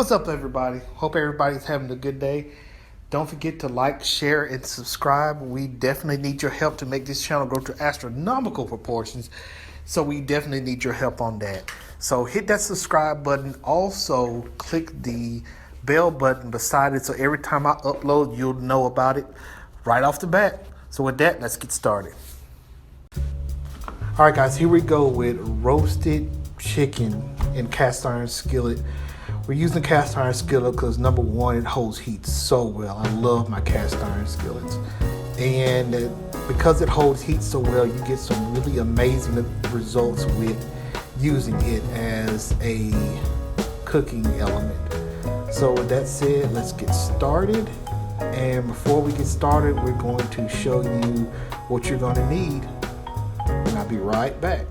What's up, everybody? Hope everybody's having a good day. Don't forget to like, share, and subscribe. We definitely need your help to make this channel grow to astronomical proportions. So we definitely need your help on that. So hit that subscribe button. Also, click the bell button beside it so every time I upload, you'll know about it right off the bat. So with that, let's get started. All right, guys, here we go with roasted chicken in cast iron skillet. We're using cast iron skillet because number one, it holds heat so well. I love my cast iron skillets. And because it holds heat so well, you get some really amazing results with using it as a cooking element. So with that said, let's get started. And before we get started, we're going to show you what you're going to need. And I'll be right back.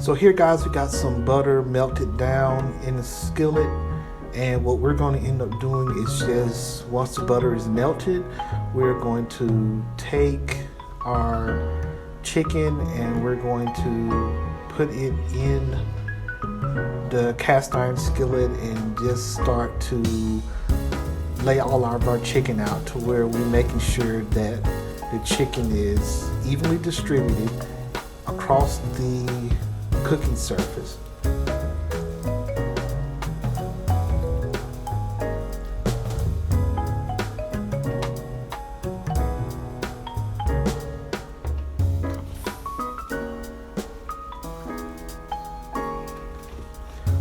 So here, guys, we got some butter melted down in the skillet, and what we're going to end up doing is just, once the butter is melted, we're going to take our chicken and we're going to put it in the cast iron skillet and just start to lay all of our chicken out to where we're making sure that the chicken is evenly distributed across the cooking surface.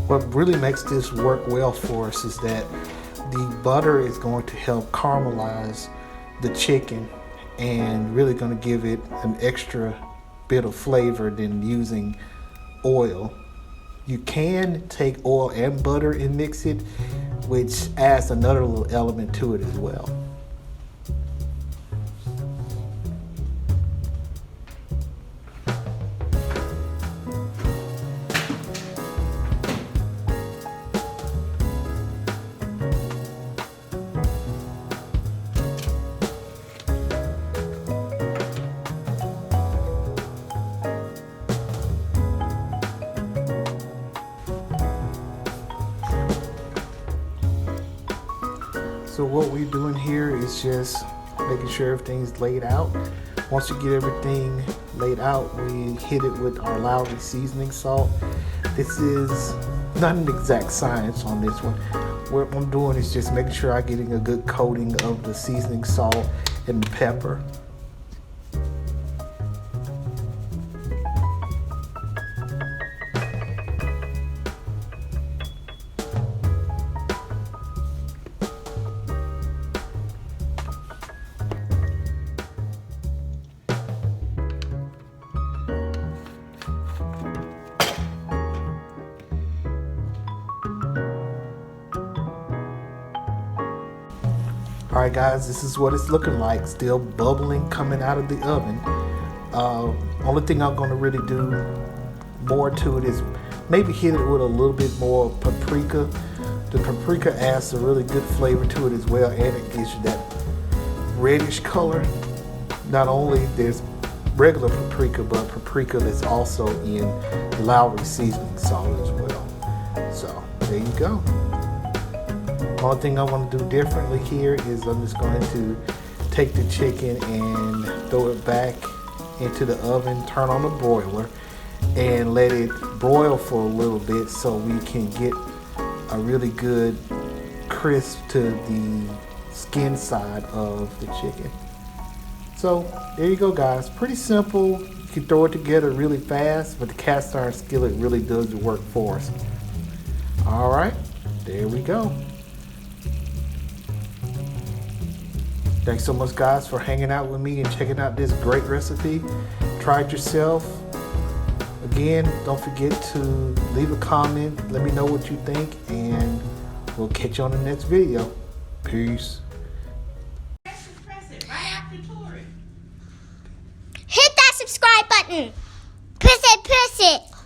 What really makes this work well for us is that the butter is going to help caramelize the chicken and really going to give it an extra bit of flavor than using oil. You can take oil and butter and mix it, which adds another little element to it as well. So what we're doing here is just making sure everything's laid out. Once you get everything laid out, we hit it with our Lowry seasoning salt. This is not an exact science on this one. What I'm doing is just making sure I'm getting a good coating of the seasoning salt and the pepper. Alright, guys, this is what it's looking like. Still bubbling coming out of the oven. Only thing I'm going to really do more to it is maybe hit it with a little bit more paprika. The paprika adds a really good flavor to it as well, and it gives you that reddish color. Not only there's regular paprika, but paprika that's also in Lowry seasoning salt as well. So there you go. Only thing I want to do differently here is I'm just going to take the chicken and throw it back into the oven, turn on the broiler, and let it broil for a little bit so we can get a really good crisp to the skin side of the chicken. So there you go, guys. Pretty simple. You can throw it together really fast, but the cast iron skillet really does the work for us. All right, there we go. Thanks so much, guys, for hanging out with me and checking out this great recipe. try it yourself. Again, don't forget to leave a comment. Let me know what you think, and we'll catch you on the next video. Peace. Hit that subscribe button. Press it, press it.